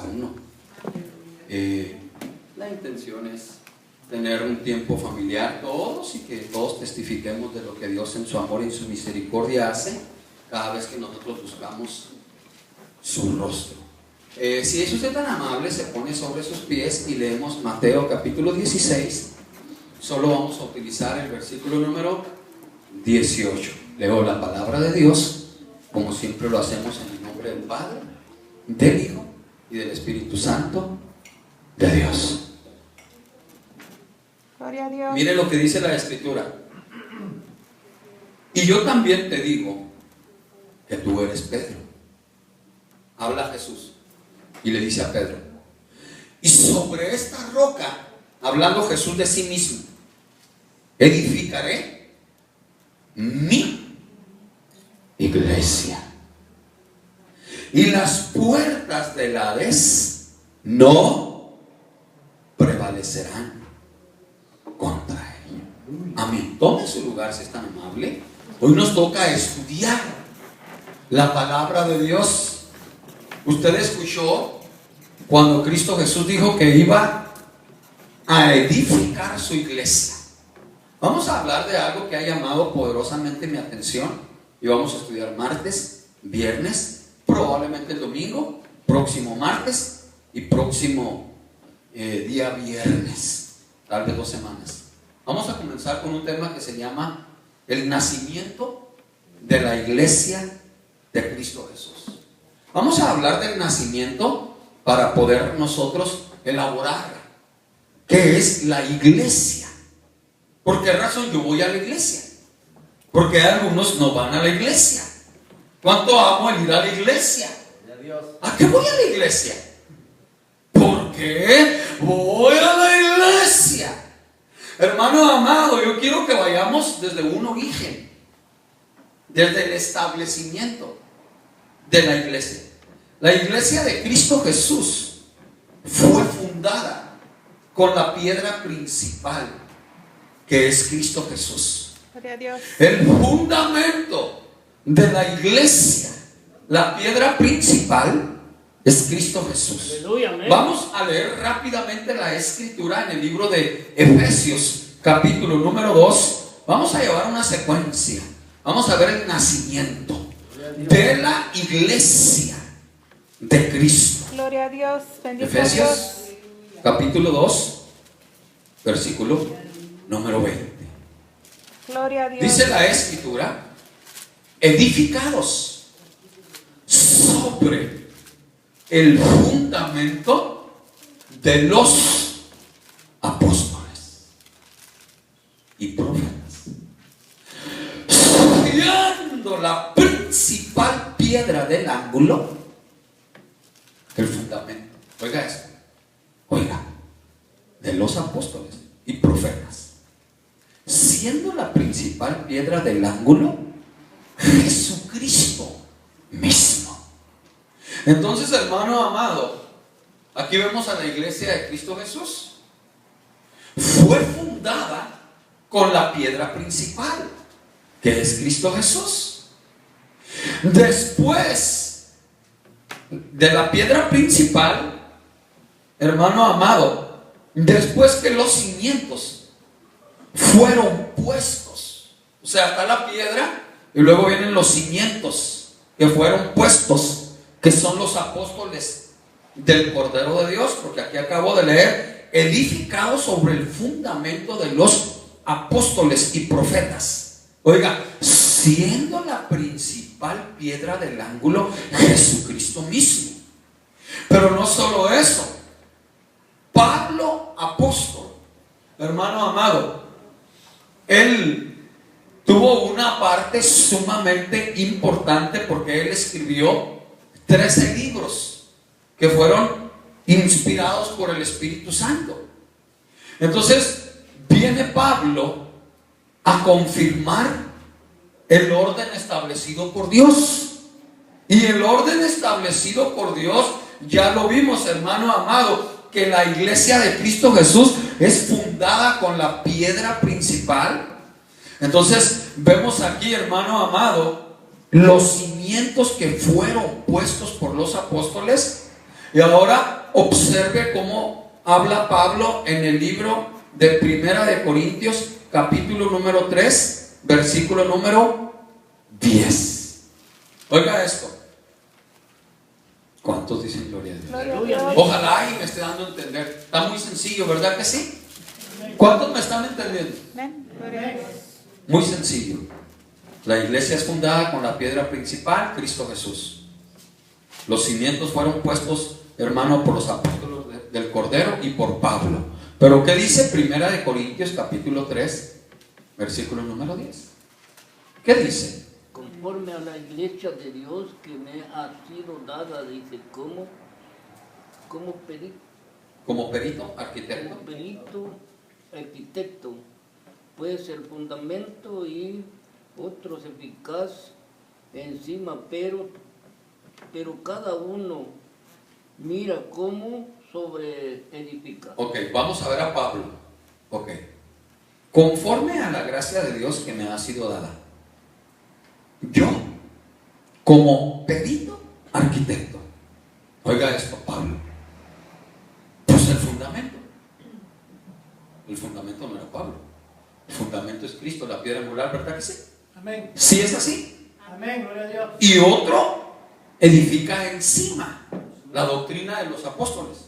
uno. La intención es tener un tiempo familiar todos y que todos testifiquemos de lo que Dios en su amor y en su misericordia hace cada vez que nosotros buscamos su rostro. Si es usted tan amable, se pone sobre sus pies y leemos Mateo capítulo 16. Solo vamos a utilizar el versículo número 18. Leo la palabra de Dios, como siempre lo hacemos, en el nombre del Padre, del Hijo y del Espíritu Santo de Dios. Gloria a Dios. Mire lo que dice la Escritura. Y yo también te digo que tú eres Pedro. Habla Jesús y le dice a Pedro: y sobre esta roca, hablando Jesús de sí mismo, edificaré mi iglesia, y las puertas del Hades no prevalecerán contra ella. Amén. Tome su lugar si es tan amable. Hoy nos toca estudiar la palabra de Dios. Usted escuchó cuando Cristo Jesús dijo que iba a edificar su iglesia. Vamos a hablar de algo que ha llamado poderosamente mi atención y vamos a estudiar martes, viernes, probablemente el domingo, próximo martes y próximo día viernes, tal vez 2 semanas. Vamos a comenzar con un tema que se llama el nacimiento de la iglesia de Cristo Jesús. Vamos a hablar del nacimiento para poder nosotros elaborar qué es la iglesia. ¿Por qué razón yo voy a la iglesia? Porque algunos no van a la iglesia. ¿Cuánto amo el ir a la iglesia? ¿A qué voy a la iglesia? ¿Por qué voy a la iglesia? Hermano amado, yo quiero que vayamos desde un origen, desde el establecimiento de la iglesia. La iglesia de Cristo Jesús fue fundada con la piedra principal, que es Cristo Jesús. Gloria a Dios. El fundamento de la iglesia, la piedra principal, es Cristo Jesús. Aleluya, amén. Vamos a leer rápidamente la escritura en el libro de Efesios, capítulo número 2. Vamos a llevar una secuencia. Vamos a ver el nacimiento de la iglesia de Cristo. Gloria a Dios. Bendito Dios. Efesios, capítulo 2, versículo número 20. Gloria a Dios. Dice la escritura: edificados sobre el fundamento de los apóstoles y profetas, siendo la principal piedra del ángulo el fundamento. Oiga esto, oiga, de los apóstoles y profetas, siendo la principal piedra del ángulo Jesucristo mismo. Entonces, hermano amado, aquí vemos a la iglesia de Cristo Jesús. Fue fundada con la piedra principal, que es Cristo Jesús. Después de la piedra principal, hermano amado, después que los cimientos fueron puestos, o sea, está la piedra y luego vienen los cimientos que fueron puestos, que son los apóstoles del Cordero de Dios, porque aquí acabo de leer: edificados sobre el fundamento de los apóstoles y profetas. Oiga, siendo la principal piedra del ángulo Jesucristo mismo. Pero no solo eso, Pablo, apóstol, hermano amado, él tuvo una parte sumamente importante, porque él escribió 13 libros que fueron inspirados por el Espíritu Santo. Entonces viene Pablo a confirmar el orden establecido por Dios. Y el orden establecido por Dios, ya lo vimos, hermano amado, que la iglesia de Cristo Jesús es fundada con la piedra principal. Entonces vemos aquí, hermano amado, los cimientos que fueron puestos por los apóstoles. Y ahora Ahora observe cómo habla Pablo en el libro de Primera de Corintios, capítulo número 3, versículo número 10. Oiga esto. ¿Cuántos dicen gloria a Dios? Gloria a Dios. Ojalá y me esté dando a entender. Está muy sencillo, ¿verdad que sí? ¿Cuántos me están entendiendo? Amén. Gloria a Dios. Muy sencillo. La iglesia es fundada con la piedra principal, Cristo Jesús. Los cimientos fueron puestos, hermano, por los apóstoles del Cordero y por Pablo. Pero ¿qué dice Primera de Corintios capítulo 3, versículo número 10? ¿Qué dice? Conforme a la iglesia de Dios que me ha sido dada, dice, como perito, Como perito, arquitecto, pues el fundamento y otros eficaz encima, pero cada uno mira cómo sobre edifica. Ok, vamos a ver a Pablo. Ok. Conforme a la gracia de Dios que me ha sido dada, yo, como perito arquitecto, oiga esto, Pablo, pues el fundamento no era Pablo, el fundamento es Cristo, la piedra angular, ¿verdad que sí? Amén. Sí es así. Amén, gloria a Dios. Y otro edifica encima la doctrina de los apóstoles.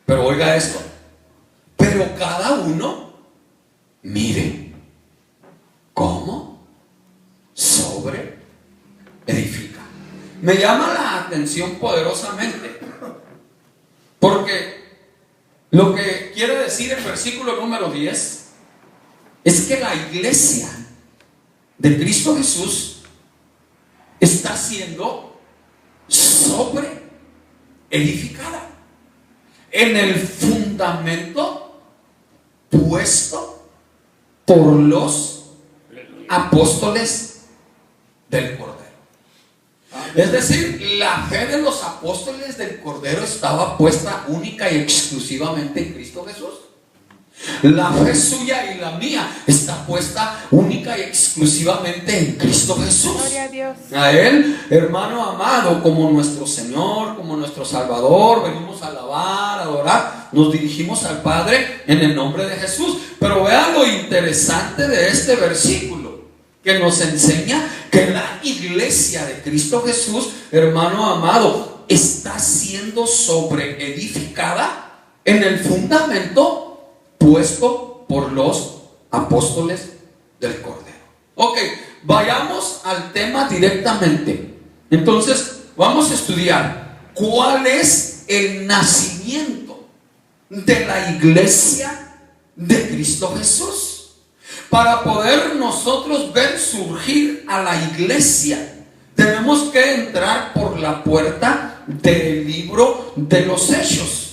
Pero oiga esto, pero cada uno mire cómo sobre edifica. Me llama la atención poderosamente, porque lo que quiere decir el versículo número 10 es que la iglesia de Cristo Jesús está siendo sobre edificada en el fundamento puesto por los apóstoles del Cordero. Es decir, la fe de los apóstoles del Cordero estaba puesta única y exclusivamente en Cristo Jesús. La fe suya y la mía está puesta única y exclusivamente en Cristo Jesús. Gloria a Dios. A Él, hermano amado, como nuestro Señor, como nuestro Salvador, venimos a alabar, a adorar, nos dirigimos al Padre en el nombre de Jesús. Pero vean lo interesante de este versículo, que nos enseña que la iglesia de Cristo Jesús, hermano amado, está siendo sobreedificada en el fundamento puesto por los apóstoles del Cordero. Ok, vayamos al tema directamente. Entonces, vamos a estudiar cuál es el nacimiento de la iglesia de Cristo Jesús. Para poder nosotros ver surgir a la iglesia, tenemos que entrar por la puerta del libro de los Hechos.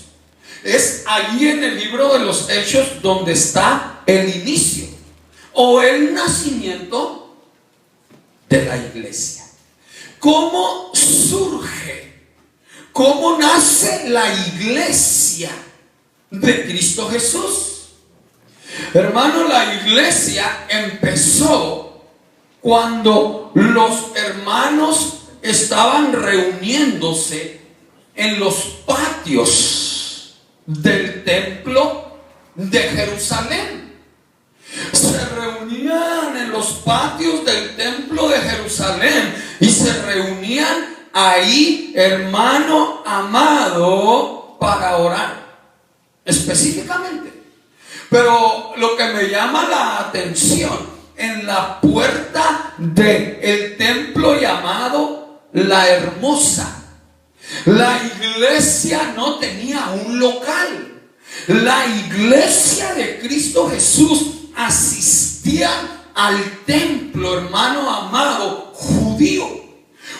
Es allí en el libro de los Hechos donde está el inicio o el nacimiento de la iglesia. ¿Cómo surge? ¿Cómo nace la iglesia de Cristo Jesús? Hermano, la iglesia empezó cuando los hermanos estaban reuniéndose en los patios del templo de Jerusalén. Se reunían en los patios del templo de Jerusalén y se reunían ahí, hermano amado, para orar específicamente. Pero lo que me llama la atención, en la puerta del templo llamado La Hermosa, la iglesia no tenía un local. La iglesia de Cristo Jesús asistía al templo, hermano amado, judío.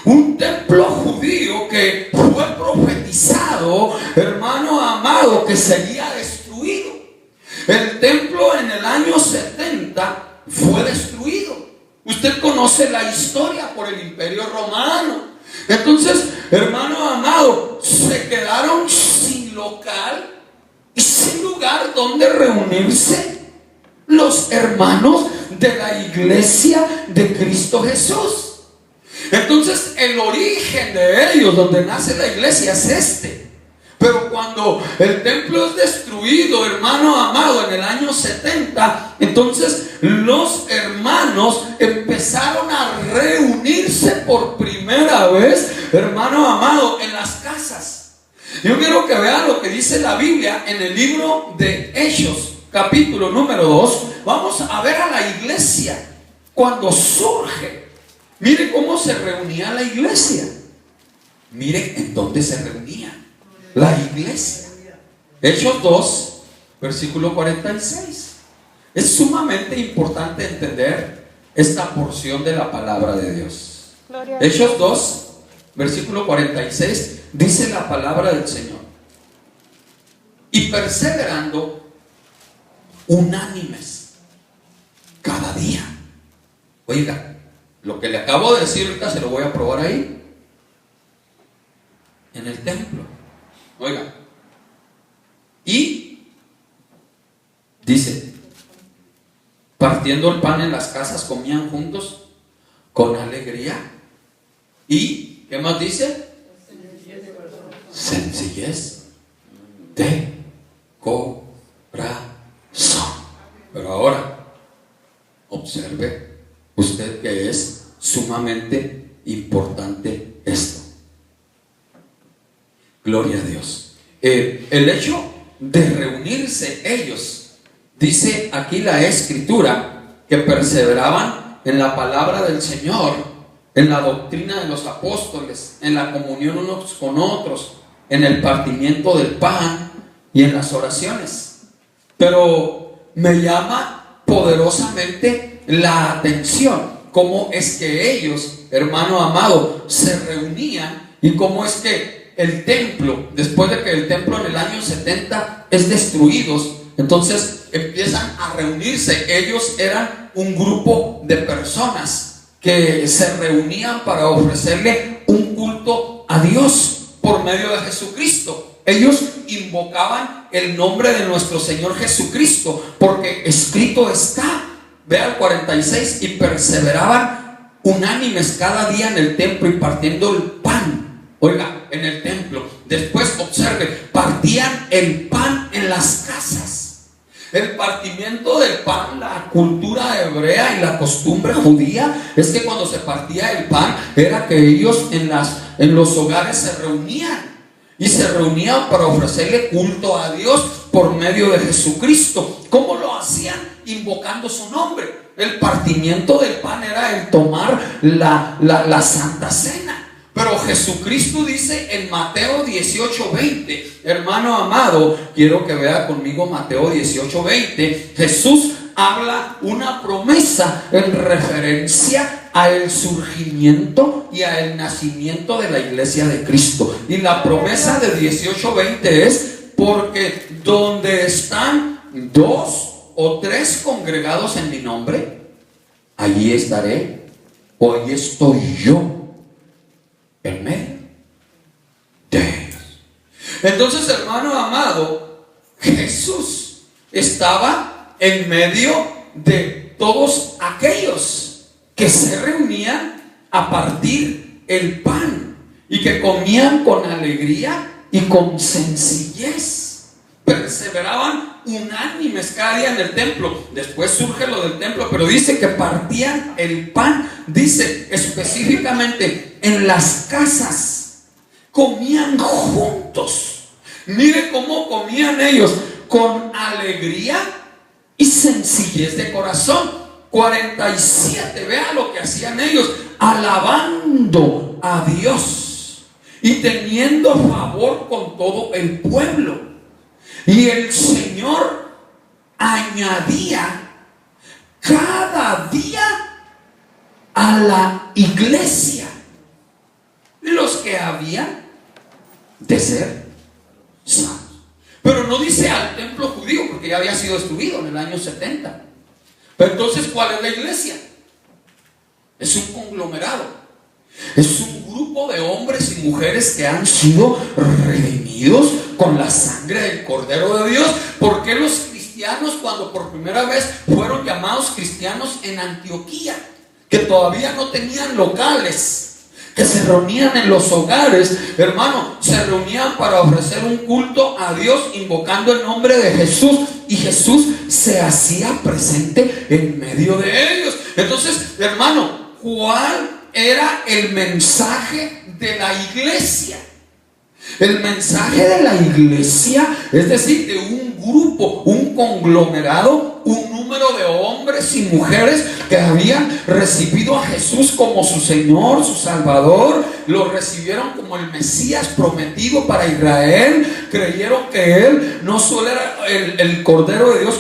Un templo judío que fue profetizado, hermano amado, que sería destruido. El templo en el año 70 fue destruido. Usted conoce la historia por el Imperio Romano. Entonces, hermano amado, se quedaron sin local y sin lugar donde reunirse los hermanos de la iglesia de Cristo Jesús. Entonces, el origen de ellos, donde nace la iglesia, es este. Pero cuando el templo es destruido, hermano amado, en el año 70, entonces los hermanos empezaron a reunirse por primera vez, hermano amado, en las casas. Yo quiero que vean lo que dice la Biblia en el libro de Hechos, capítulo número 2. Vamos a ver a la iglesia cuando surge. Mire cómo se reunía la iglesia. Mire en dónde se reunía la iglesia. Hechos 2, versículo 46. Es sumamente importante entender esta porción de la palabra de Dios. Hechos 2, versículo 46, dice la palabra del Señor: y perseverando unánimes cada día. Oiga, lo que le acabo de decir ahorita se lo voy a probar ahí, en el templo. Oiga, y dice, partiendo el pan en las casas, comían juntos con alegría. ¿Y qué más dice? Sencillez de corazón. Pero ahora, observe usted que es sumamente importante esto. Gloria a Dios. El hecho de reunirse ellos, dice aquí la escritura, que perseveraban en la palabra del Señor, en la doctrina de los apóstoles, en la comunión unos con otros, en el partimiento del pan y en las oraciones. Pero me llama poderosamente la atención cómo es que ellos, hermano amado, se reunían, y cómo es que el templo, después de que el templo en el año 70 es destruido, entonces empiezan a reunirse. Ellos eran un grupo de personas que se reunían para ofrecerle un culto a Dios por medio de Jesucristo. Ellos invocaban el nombre de nuestro Señor Jesucristo, porque escrito está, vea el 46, y perseveraban unánimes cada día en el templo y partiendo el pan. Oiga, en el templo. Después observe, partían el pan en las casas. El partimiento del pan, la cultura hebrea y la costumbre judía es que cuando se partía el pan era que ellos en los hogares se reunían, y se reunían para ofrecerle culto a Dios por medio de Jesucristo. ¿Cómo lo hacían? Invocando su nombre. El partimiento del pan era el tomar la Santa Cena. Pero Jesucristo dice en Mateo 18:20, hermano amado, quiero que vea conmigo Mateo 18:20. Jesús habla una promesa en referencia al surgimiento y al nacimiento de la iglesia de Cristo. Y la promesa de 18:20 es: porque donde están 2 o 3 congregados en mi nombre, allí estaré, o allí estoy yo en medio de ellos. Entonces, hermano amado, Jesús estaba en medio de todos aquellos que se reunían a partir el pan y que comían con alegría y con sencillez. Perseveraban unánimes cada día en el templo. Después surge lo del templo, pero dice que partían el pan, dice específicamente en las casas, comían juntos. Mire cómo comían ellos, con alegría y sencillez de corazón. 47, vea lo que hacían ellos: alabando a Dios y teniendo favor con todo el pueblo. Y el Señor añadía cada día a la iglesia los que habían de ser sanos. Pero no dice al templo judío, porque ya había sido destruido en el año 70. Pero entonces, ¿cuál es la iglesia? Es un conglomerado. Es un grupo de hombres y mujeres que han sido redimidos con la sangre del Cordero de Dios. ¿Por qué los cristianos, cuando por primera vez fueron llamados cristianos en Antioquía, que todavía no tenían locales, que se reunían en los hogares, hermano, se reunían para ofrecer un culto a Dios invocando el nombre de Jesús, y Jesús se hacía presente en medio de ellos. Entonces, hermano, ¿cuál era el mensaje de la iglesia? El mensaje de la iglesia, es decir, de un grupo, un conglomerado, un número de hombres y mujeres que habían recibido a Jesús como su Señor, su Salvador, lo recibieron como el Mesías prometido para Israel, creyeron que Él no solo era el Cordero de Dios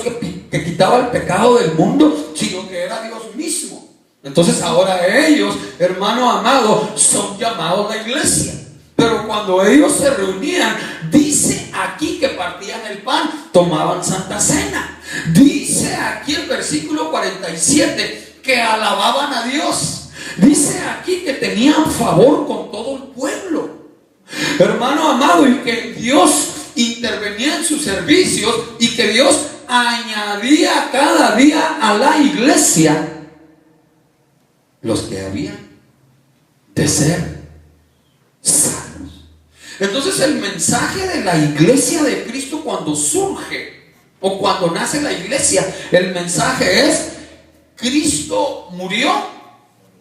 que quitaba el pecado del mundo, sino que era Dios mismo. Entonces ahora ellos, hermano amado, son llamados la iglesia. Pero cuando ellos se reunían, dice aquí que partían el pan, tomaban Santa Cena. Dice aquí el versículo 47 que alababan a Dios. Dice aquí que tenían favor con todo el pueblo. Hermano amado, y que Dios intervenía en sus servicios y que Dios añadía cada día a la iglesia los que habían de ser sanos. Entonces el mensaje de la iglesia de Cristo cuando surge o cuando nace la iglesia, el mensaje es: Cristo murió,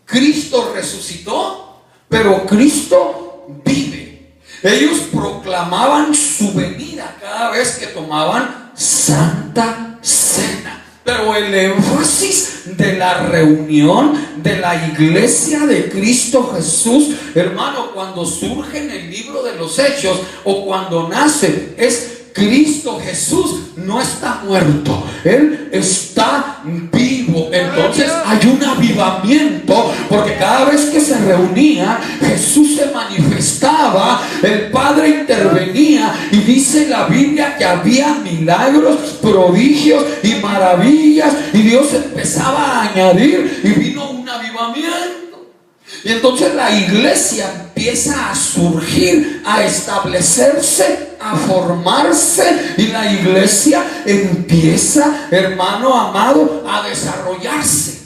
Cristo resucitó, pero Cristo vive. Ellos proclamaban su venida cada vez que tomaban Santa Cena. Pero el énfasis de la reunión de la iglesia de Cristo Jesús, hermano, cuando surge en el libro de los Hechos o cuando nace, es Cristo Jesús no está muerto, Él está vivo. Entonces hay un avivamiento, porque cada vez que se reunía, Jesús se manifestaba, el Padre intervenía, y dice la Biblia que había milagros, prodigios y maravillas, y Dios empezaba a añadir, y vino un avivamiento. Y entonces la iglesia empieza a surgir, a establecerse, a formarse, y la iglesia empieza, hermano amado, a desarrollarse.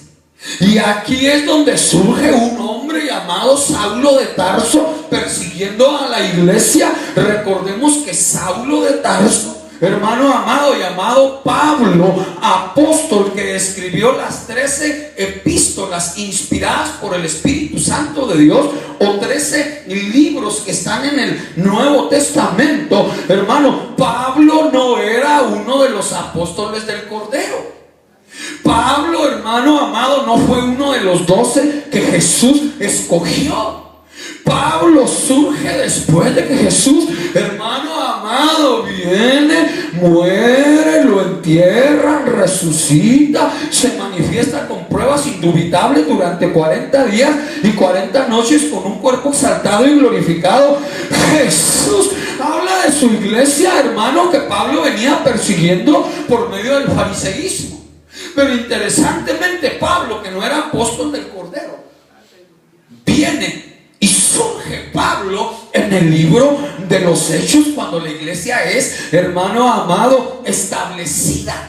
Y aquí es donde surge un hombre llamado Saulo de Tarso persiguiendo a la iglesia. Recordemos que Saulo de Tarso, hermano amado, llamado Pablo, apóstol, que escribió las 13 epístolas inspiradas por el Espíritu Santo de Dios, o 13 libros que están en el Nuevo Testamento. Hermano, Pablo no era uno de los apóstoles del Cordero. Pablo, hermano amado, no fue uno de los 12 que Jesús escogió. Pablo surge después de que Jesús, hermano amado, viene, muere, lo entierran, resucita, se manifiesta con pruebas indubitables durante 40 días y 40 noches con un cuerpo exaltado y glorificado. Jesús habla de su iglesia, hermano, que Pablo venía persiguiendo por medio del fariseísmo. Pero interesantemente, Pablo, que no era apóstol del Cordero, viene y surge Pablo en el libro de los Hechos, cuando la iglesia es, hermano amado, establecida.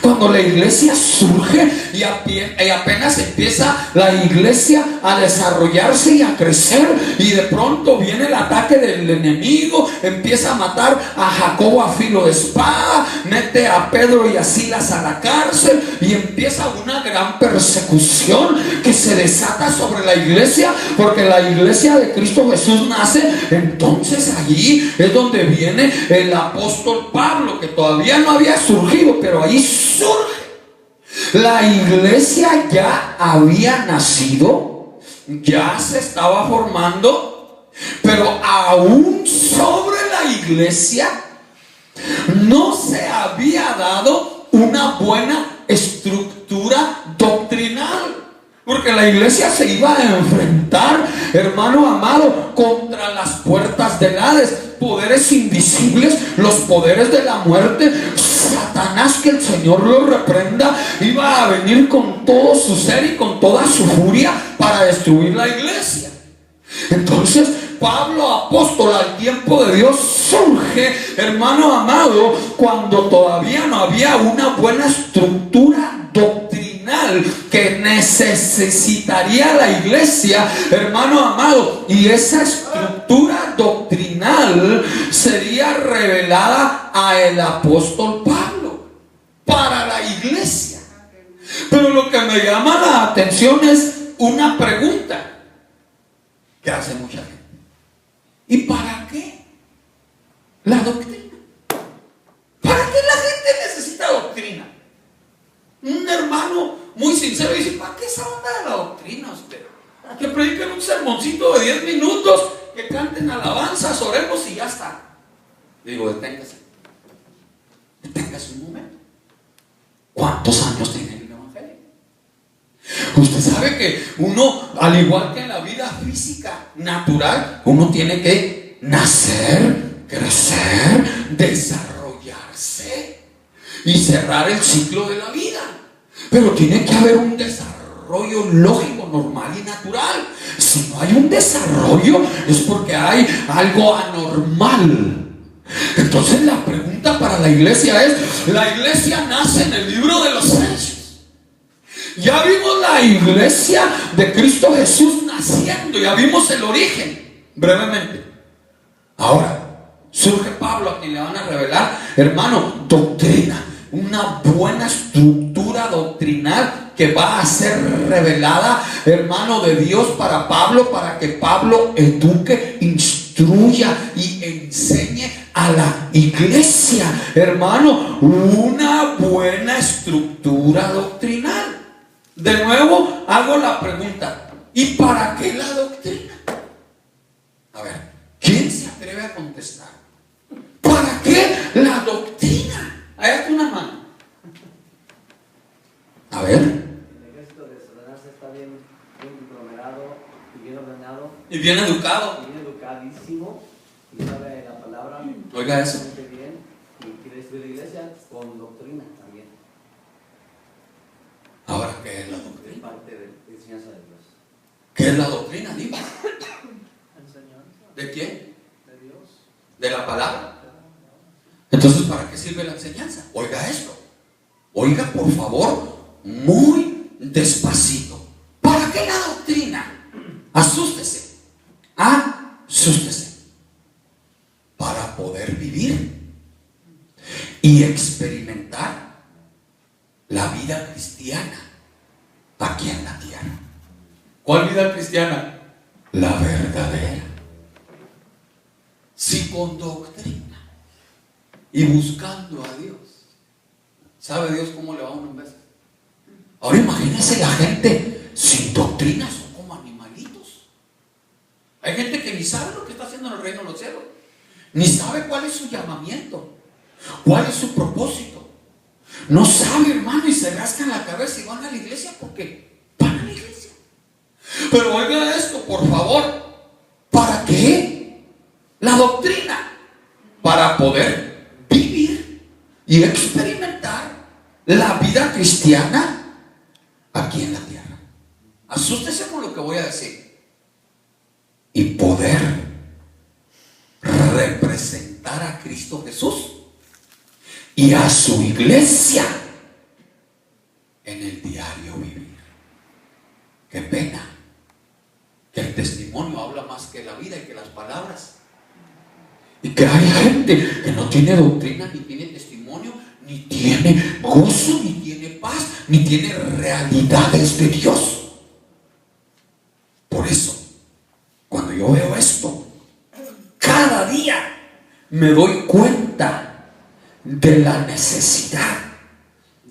Cuando la iglesia surge y apenas empieza la iglesia a desarrollarse y a crecer, y de pronto viene el ataque del enemigo, empieza a matar a Jacobo a filo de espada, mete a Pedro y a Silas a la cárcel, y empieza una gran persecución que se desata sobre la iglesia, porque la iglesia de Cristo Jesús nace. Entonces allí es donde viene el apóstol Pablo, que todavía no había surgido, pero ahí surge. La iglesia ya había nacido, ya se estaba formando, pero aún sobre la iglesia no se había dado una buena estructura doctrinal. Porque la iglesia se iba a enfrentar, hermano amado, contra las puertas del Hades, poderes invisibles, los poderes de la muerte. Satanás, que el Señor lo reprenda, iba a venir con todo su ser y con toda su furia para destruir la iglesia. Entonces Pablo, apóstol al tiempo de Dios, surge, hermano amado, cuando todavía no había una buena estructura doctrinal doctrinal que necesitaría la iglesia, hermano amado, y esa estructura doctrinal sería revelada a el apóstol Pablo para la iglesia. Pero lo que me llama la atención es una pregunta que hace mucha gente: ¿y para qué la doctrina? ¿Para qué la gente necesita doctrina? Un hermano muy sincero dice: ¿para qué esa onda de la doctrina usted? Que prediquen un sermoncito de 10 minutos, que canten alabanzas, oremos y ya está. Digo, deténgase un momento. ¿Cuántos años tiene el evangelio? Usted sabe que uno, al igual que en la vida física natural, uno tiene que nacer, crecer, desarrollarse y cerrar el ciclo de la vida. Pero tiene que haber un desarrollo lógico, normal y natural. Si no hay un desarrollo, es porque hay algo anormal. Entonces la pregunta para la iglesia es: la iglesia nace en el libro de los Hechos. Ya vimos la iglesia de Cristo Jesús naciendo, ya vimos el origen brevemente. Ahora surge Pablo, a quien le van a revelar, hermano, doctrina, una buena estructura doctrinal que va a ser revelada, hermano, de Dios para Pablo, para que Pablo eduque, instruya y enseñe a la iglesia, hermano, una buena estructura doctrinal. De nuevo hago la pregunta: ¿y para qué la doctrina? A ver, ¿quién se atreve a contestar? ¿Para qué la doctrina? Ahí está una mano. A ver. El ejército de Satanás está bien conglomerado y bien ordenado. Y bien educado. Y bien educadísimo. Y sabe la palabra. Oiga eso. Bien. Y quiere destruir la iglesia con doctrina también. Ahora, ¿qué es la Es doctrina? parte de la enseñanza de Dios. ¿Qué es la doctrina? Dime. Enseñanza ¿De quién? de Dios. ¿De la palabra? Entonces, ¿para qué sirve la enseñanza? Oiga esto. Oiga, por favor, muy despacito. ¿Para qué la doctrina? Asústese. Asústese. Para poder vivir y experimentar la vida cristiana aquí en la tierra. ¿Cuál vida cristiana? La verdadera. Si con doctrina y buscando a Dios, ¿sabe Dios cómo le va a uno un beso? Ahora imagínense la gente sin doctrina, son como animalitos. Hay gente que ni sabe lo que está haciendo en el reino de los cielos, ni sabe cuál es su llamamiento, cuál es su propósito. No sabe, hermano, y se rascan la cabeza y van a la iglesia porque van a la iglesia. Pero oiga esto, por favor, ¿para qué la doctrina? Para poder vivir y experimentar la vida cristiana aquí en la tierra. Asústese con lo que voy a decir. Y poder representar a Cristo Jesús y a su iglesia en el diario vivir. Qué pena que el testimonio habla más que la vida y que las palabras. Y que hay gente que no tiene doctrina, ni tiene testimonio, ni tiene gozo, ni tiene paz, ni tiene realidades de Dios. Por eso, cuando yo veo esto, cada día me doy cuenta de la necesidad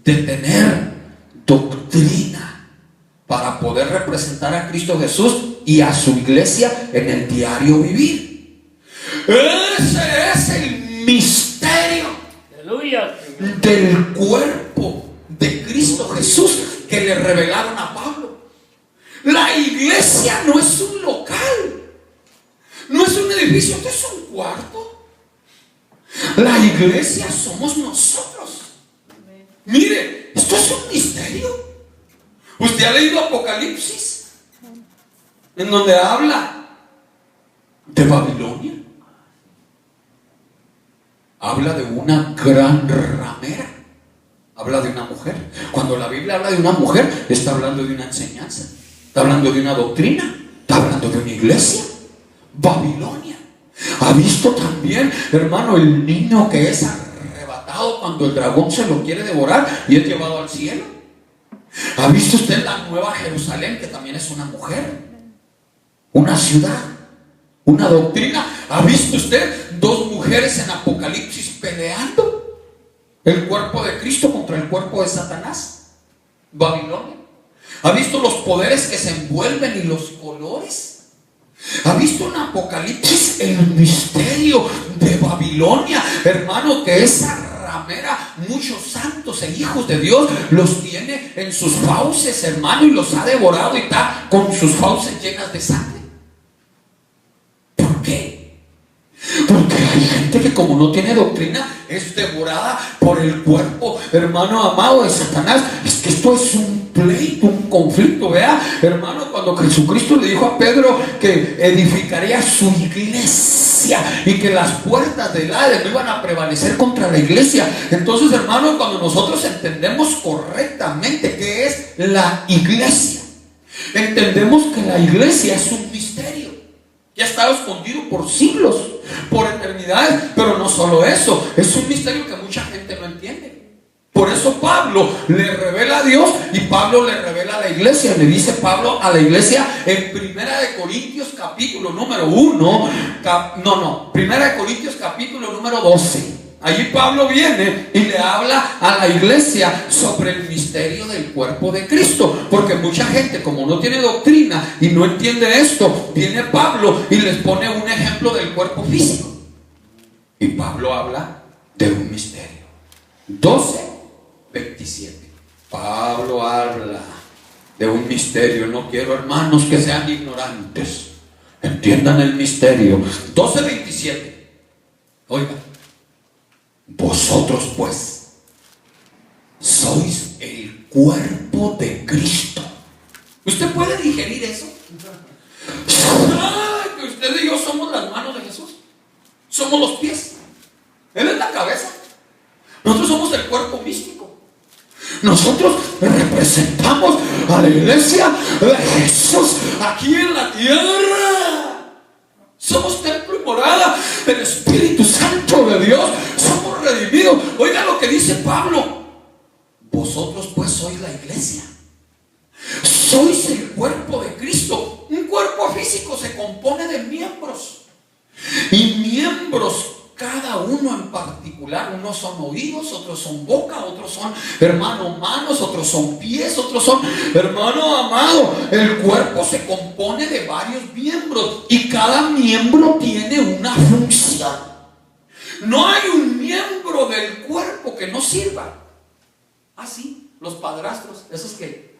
de tener doctrina para poder representar a Cristo Jesús y a su iglesia en el diario vivir. Ese es el misterio Aleluya. del cuerpo de Cristo Jesús que le revelaron a Pablo. La iglesia no es un local, no es un edificio, esto es un cuarto. La iglesia somos nosotros. Mire, esto es un misterio. ¿Usted ha leído Apocalipsis? En donde habla de Babilonia. Habla de una gran ramera. habla de una mujer. Cuando la Biblia habla de una mujer, está hablando de una enseñanza, está hablando de una doctrina, está hablando de una iglesia. Babilonia. ¿Ha visto también, hermano, el niño que es arrebatado cuando el dragón se lo quiere devorar y es llevado al cielo? ¿Ha visto usted la nueva Jerusalén, que también es una mujer, una ciudad, una doctrina? ¿Ha visto usted dos mujeres en Apocalipsis peleando? El cuerpo de Cristo contra el cuerpo de Satanás. Babilonia. ¿Ha visto los poderes que se envuelven y los colores? ¿Ha visto en Apocalipsis el misterio de Babilonia, hermano? Que esa ramera, muchos santos e hijos de Dios los tiene en sus fauces, hermano, y los ha devorado y está con sus fauces llenas de sangre. ¿Por qué? Porque hay gente que, como no tiene doctrina, es devorada por el cuerpo, hermano amado, de Satanás. Es que esto es un pleito, un conflicto. Vea, hermano, cuando Jesucristo le dijo a Pedro que edificaría su iglesia y que las puertas del Hades no iban a prevalecer contra la iglesia. Entonces, hermano, cuando nosotros entendemos correctamente qué es la iglesia, entendemos que la iglesia es un misterio que ha estado escondido por siglos, por eternidades. Pero no solo eso, es un misterio que mucha gente no entiende. Por eso Pablo le revela a Dios y Pablo le revela a la iglesia. Le dice Pablo a la iglesia en Primera de Corintios capítulo número 1, Primera de Corintios capítulo número 12. Allí Pablo viene y le habla a la iglesia sobre el misterio del cuerpo de Cristo. Porque mucha gente, como no tiene doctrina y no entiende esto, viene Pablo y les pone un ejemplo del cuerpo físico. Y Pablo habla de un misterio. 12:27. Pablo habla de un misterio. No quiero, hermanos, que sean ignorantes. Entiendan el misterio. 12:27. Oiga. Vosotros pues sois el cuerpo de Cristo. ¿Usted puede digerir eso? Que usted y yo somos las manos de Jesús. Somos los pies. Él es la cabeza. Nosotros somos el cuerpo místico. Nosotros representamos a la iglesia de Jesús aquí en la tierra. Somos templo y morada del Espíritu Santo de Dios. Somos redimidos. Oiga lo que dice Pablo. Vosotros pues sois la iglesia. Sois el cuerpo de Cristo. Un cuerpo físico se compone de miembros. Y miembros, cada uno en particular. Unos son oídos, otros son boca, otros son, hermano, manos, otros son pies, otros son, hermano amado. El cuerpo se compone de varios miembros y cada miembro tiene una función. No hay un miembro del cuerpo que no sirva. Así, los padrastros, esos que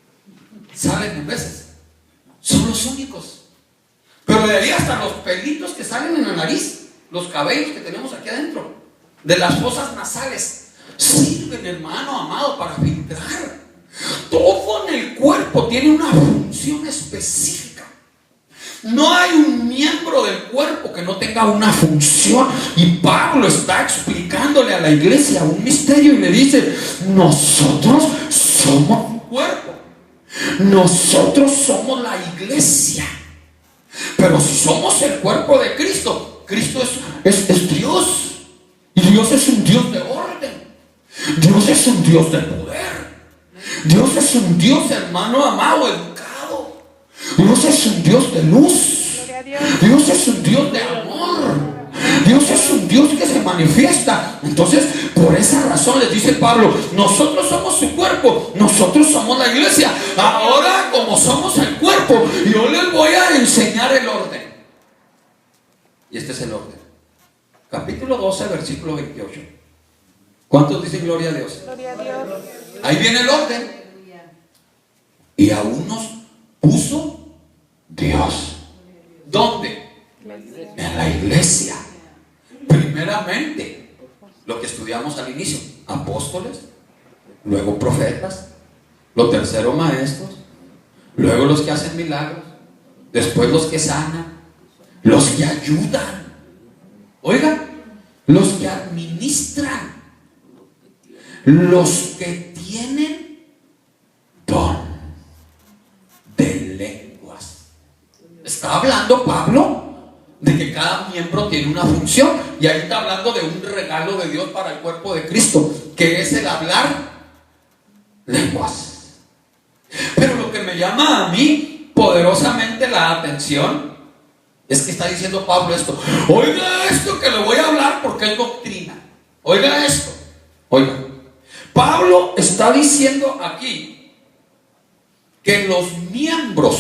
salen en veces, son los únicos. Pero de ahí hasta los pelitos que salen en la nariz, los cabellos que tenemos aquí adentro, de las fosas nasales, sirven, hermano amado, para filtrar. Todo en el cuerpo tiene una función específica. No hay un miembro del cuerpo que no tenga una función. Y Pablo está explicándole a la iglesia un misterio y le dice: nosotros somos un cuerpo. Nosotros somos la iglesia. Pero si somos el cuerpo de Cristo, Cristo es Dios. Y Dios es un Dios de orden. Dios es un Dios de poder. Dios es un Dios, hermano amado, educado. Dios es un Dios de luz. Dios es un Dios de amor. Dios es un Dios que se manifiesta. Entonces, por esa razón les dice Pablo: nosotros somos su cuerpo, nosotros somos la iglesia. Ahora, como somos el cuerpo, yo les voy a enseñar el orden. Y este es el orden. Capítulo 12, versículo 28. ¿Cuántos dicen gloria a Dios? Gloria a Dios. Ahí viene el orden. Y a unos puso Dios. ¿Dónde? En la iglesia. Primeramente, lo que estudiamos al inicio: apóstoles, luego profetas, lo tercero maestros, luego los que hacen milagros, después los que sanan, los que ayudan, oiga, los que administran, los que tienen don de lenguas. Está hablando Pablo de que cada miembro tiene una función, y ahí está hablando de un regalo de Dios para el cuerpo de Cristo, que es el hablar lenguas. Pero lo que me llama a mí poderosamente la atención es que está diciendo Pablo esto. Oiga esto que le voy a hablar porque es doctrina. Oiga esto. Oiga, Pablo está diciendo aquí que los miembros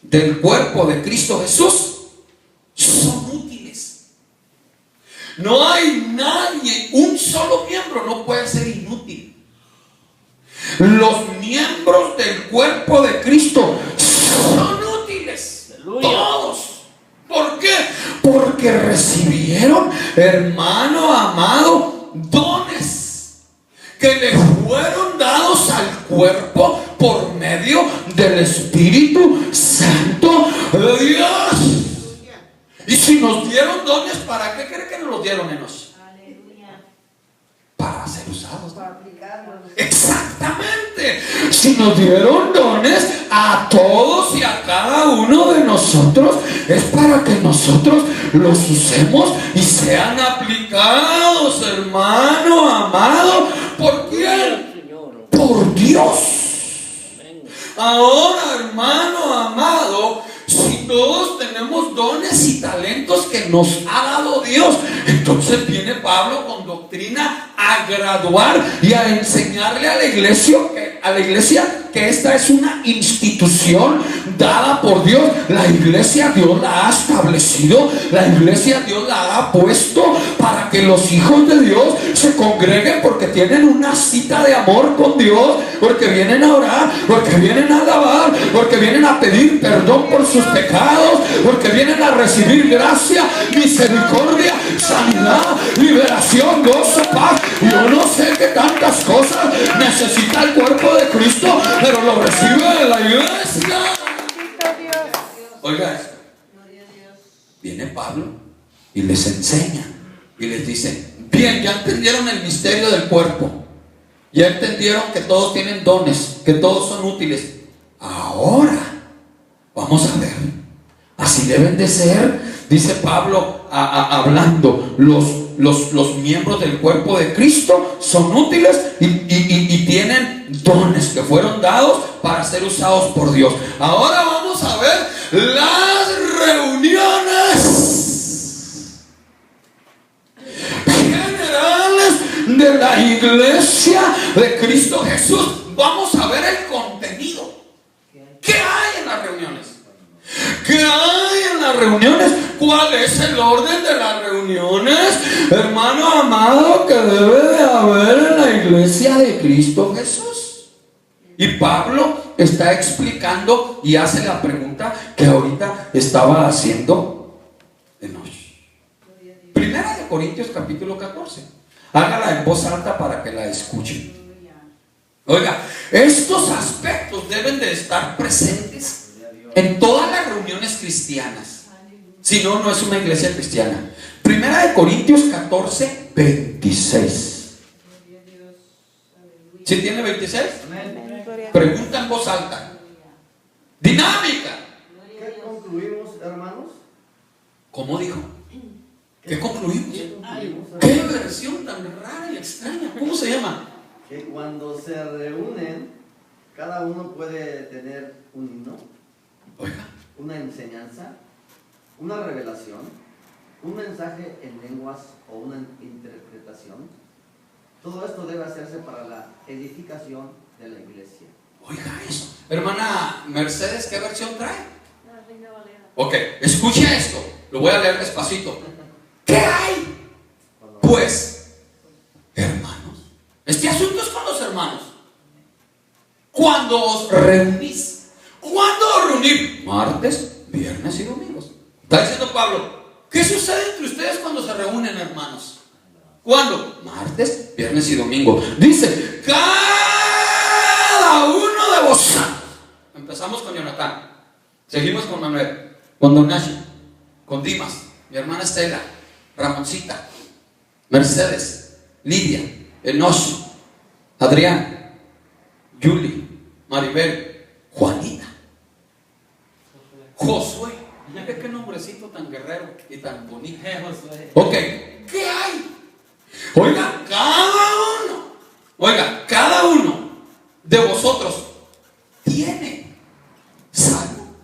del cuerpo de Cristo Jesús son útiles. No hay nadie, un solo miembro no puede ser inútil. Los miembros del cuerpo de Cristo son útiles. Aleluya. Todos. ¿Por qué? Porque recibieron, hermano amado, dones que le fueron dados al cuerpo por medio del Espíritu Santo de Dios. Y si nos dieron dones, ¿para qué cree que nos los dieron, Enos? Para ser usados. Para aplicarlos. Exactamente. Si nos dieron dones a todos y a cada uno de nosotros, es para que nosotros los usemos y sean aplicados, hermano amado. ¿Por quién? Señor. Por Dios. Amén. Ahora, hermano amado, si todos tenemos dones y talentos que nos ha dado Dios, entonces viene Pablo con doctrina a graduar y a enseñarle a la iglesia que esta es una institución dada por Dios. La iglesia Dios la ha establecido, la iglesia Dios la ha puesto para que los hijos de Dios se congreguen, porque tienen una cita de amor con Dios, porque vienen a orar, porque vienen a alabar, porque vienen a pedir perdón por sus pecados, porque vienen a recibir gracia, misericordia, sanidad, liberación, gozo, paz. Yo no sé qué tantas cosas necesita el cuerpo de Cristo, pero lo recibe de la iglesia. Bendito Dios. Oiga esto. Viene Pablo y les enseña y les dice: bien, ya entendieron el misterio del cuerpo, ya entendieron que todos tienen dones, que todos son útiles. Ahora vamos a ver, así deben de ser, dice Pablo, hablando, los miembros del cuerpo de Cristo son útiles y tienen dones que fueron dados para ser usados por Dios. Ahora vamos a ver las reuniones generales de la iglesia de Cristo Jesús. Vamos a ver el contenido. ¿Qué hay en las reuniones? ¿Qué hay en las reuniones? ¿Cuál es el orden de las reuniones, hermano amado, que debe de haber en la iglesia de Cristo Jesús? Y Pablo está explicando y hace la pregunta que ahorita estaba haciendo Enoch. Primera de Corintios capítulo 14. Hágala en voz alta para que la escuchen. Oiga, estos aspectos deben de estar presentes en todas las reuniones cristianas. Si no, no es una iglesia cristiana. Primera de Corintios 14, 26. ¿Sí tiene 26? Amén. Gloria. Pregunta en voz alta. Dinámica. ¿Qué concluimos, hermanos? ¿Cómo dijo? ¿Qué concluimos? Ay, ¿Qué versión tan rara y extraña? ¿Cómo se llama? Que cuando se reúnen, cada uno puede tener un himno, Oiga, una enseñanza, una revelación, un mensaje en lenguas o una interpretación. Todo esto debe hacerse para la edificación de la iglesia. oiga eso. Hermana Mercedes, ¿qué versión trae? Ok, escuche esto. Lo voy a leer despacito. ¿Qué hay? Pues, hermanos, este asunto es con los hermanos. Cuando os reunís. ¿Cuándo os reunís? Martes, viernes y domingos. Está diciendo Pablo, ¿qué sucede entre ustedes cuando se reúnen, hermanos? ¿Cuándo? Martes, viernes y domingo. Dice, cada uno de vosotros. Empezamos con Jonathan. Seguimos con Manuel, con Don Nashi, con Dimas, mi hermana Estela, Ramoncita, Mercedes, Lidia, Enosh, Adrián, Yuli, Maribel, Juanita, Josué. Mira qué nombrecito tan guerrero y tan bonito. Ok, ¿qué hay? Oiga, cada uno de vosotros tiene salmo.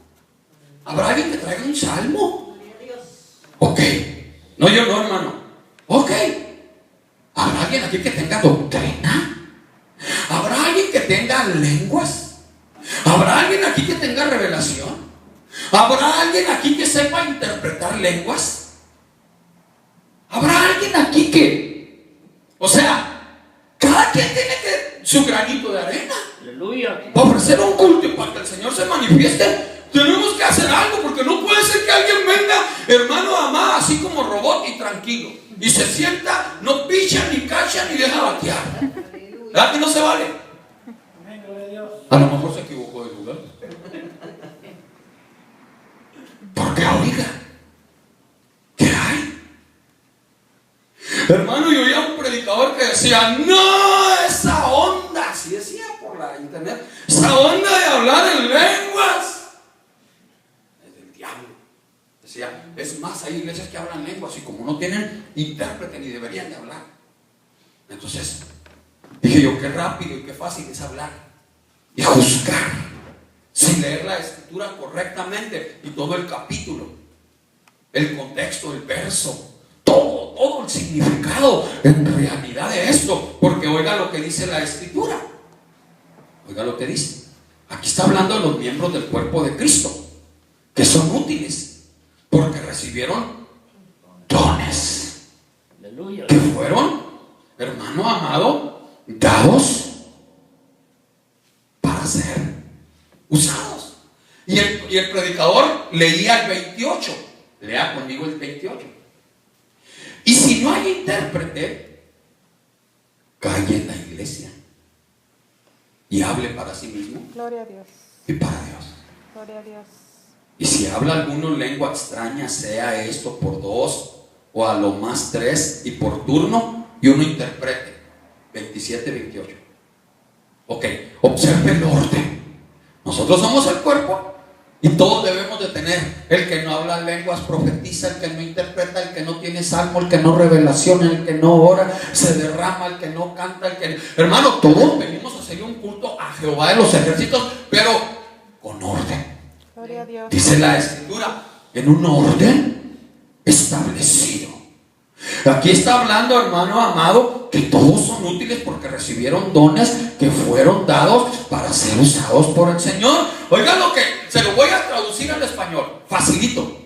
¿Habrá alguien que traiga un salmo? Ok, no, yo no, hermano. Ok, ¿habrá alguien aquí que tenga doctrina? ¿Habrá alguien que tenga lenguas? ¿Habrá alguien aquí que tenga revelación? ¿Habrá alguien aquí que sepa interpretar lenguas? ¿Habrá alguien aquí que, o sea, cada quien tiene que su granito de arena? Aleluya. Para ofrecer un culto y para que el Señor se manifieste, tenemos que hacer algo, porque no puede ser que alguien venga, hermano amado, así como robot y tranquilo, y se sienta, no picha, ni cacha, ni deja batear. ¿Verdad que no se vale? A lo mejor se equivocó de lugar. Porque oiga, ¿qué hay? Hermano, yo oía un predicador que decía, no, esa onda, así decía por la internet, esa onda de hablar en lenguas es del diablo. Decía, es más, hay iglesias que hablan lenguas y como no tienen intérprete ni deberían de hablar. Entonces dije yo, qué rápido y qué fácil es hablar y juzgar sin leer la escritura correctamente y todo el capítulo, el contexto, el verso, todo el significado en realidad de esto. Porque oiga lo que dice la escritura, oiga lo que dice. Aquí está hablando de los miembros del cuerpo de Cristo, que son útiles porque recibieron dones. Aleluya. Que fueron, hermano amado, dados para ser usados. Y el predicador leía el 28. Lea conmigo el 28. Y si no hay intérprete, calle en la iglesia y hable para sí mismo Gloria a Dios. y para Dios. Gloria a Dios. Y si habla alguno lengua extraña, sea esto por 2 o a lo más 3 y por turno, y uno interprete. 27, 28. Ok, observe el orden. Nosotros somos el cuerpo y todos debemos de tener. El que no habla lenguas profetiza, el que no interpreta, el que no tiene salmo, el que no revelaciona, el que no ora, se derrama, el que no canta, el que... Hermano, todos venimos a hacer un culto a Jehová de los ejércitos, pero con orden. Gloria a Dios. Dice la escritura, en un orden establecido. Aquí está hablando, hermano amado, que todos son útiles porque recibieron dones que fueron dados para ser usados por el Señor. Oigan lo que, se lo voy a traducir al español, facilito.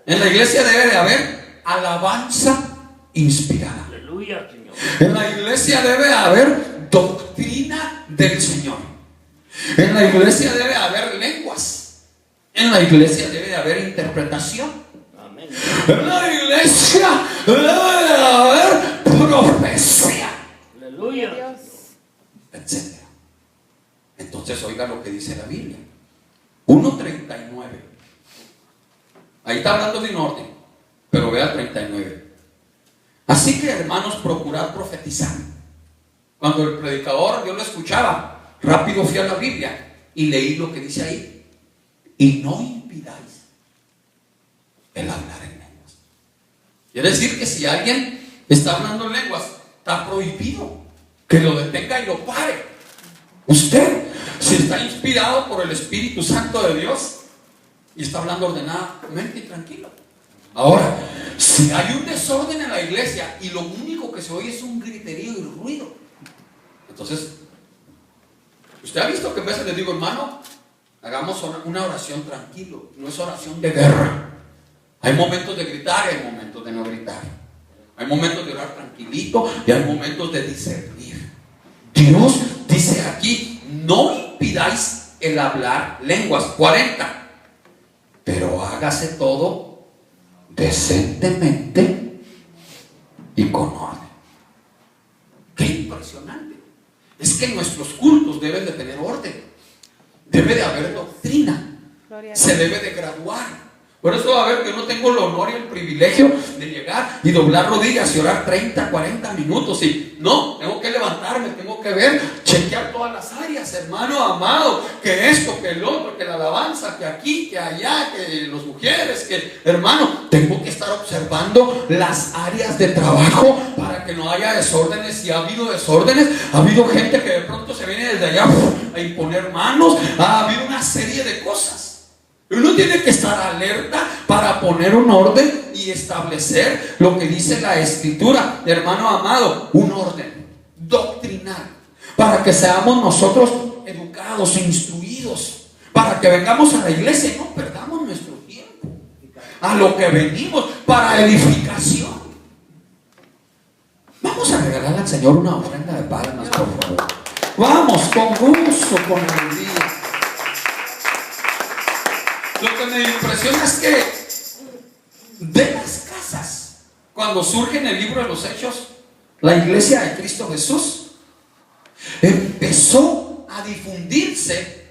En la iglesia debe de haber alabanza inspirada. Aleluya, Señor. En la iglesia debe haber doctrina del Señor. En la iglesia debe haber lenguas. En la iglesia debe de haber interpretación. Amén. En la iglesia debe de haber profecía, Aleluya. Dios. etc. Entonces oiga lo que dice la Biblia. 1:39. Ahí está hablando de un orden, pero vea 39. Así que, hermanos, procurad profetizar. Cuando el predicador, yo lo escuchaba, rápido fui a la Biblia y leí lo que dice ahí. Y no impidáis el hablar en lenguas. Quiere decir que si alguien está hablando en lenguas, está prohibido que lo detenga y lo pare. Usted, si está inspirado por el Espíritu Santo de Dios y está hablando ordenadamente y tranquilo. Ahora, si hay un desorden en la iglesia y lo único que se oye es un griterío y ruido, entonces, usted ha visto que a veces les digo, hermano, hagamos una oración tranquilo, no es oración de guerra. Hay momentos de gritar y hay momentos de no gritar. Hay momentos de orar tranquilito y hay momentos de discernir. Dios dice aquí, no impidáis el hablar lenguas. 40. Pero hágase todo decentemente y con orden. Qué impresionante. Es que nuestros cultos deben de tener orden. Debe de haber doctrina. Gloria a Se Dios. debe de graduar. Por eso va a ver que no tengo el honor y el privilegio de llegar y doblar rodillas y orar 30, 40 minutos. Y no, tengo que levantarme, tengo que ver, chequear todas las áreas, hermano amado, que esto, que el otro, que la alabanza, que aquí, que allá, que las mujeres, que hermano, tengo que estar observando las áreas de trabajo para que no haya desórdenes. Si ha habido desórdenes, ha habido gente que de pronto se viene desde allá a imponer manos, ha habido una serie de cosas. Uno tiene que estar alerta para poner un orden y establecer lo que dice la Escritura, hermano amado, un orden doctrinal, para que seamos nosotros educados, instruidos, para que vengamos a la iglesia y no perdamos nuestro tiempo, a lo que venimos para edificación. Vamos a regalarle al Señor una ofrenda de palmas, por favor. Vamos, con gozo, con alegría. Lo que me impresiona es que de las casas, cuando surge en el libro de los Hechos, la iglesia de Cristo Jesús empezó a difundirse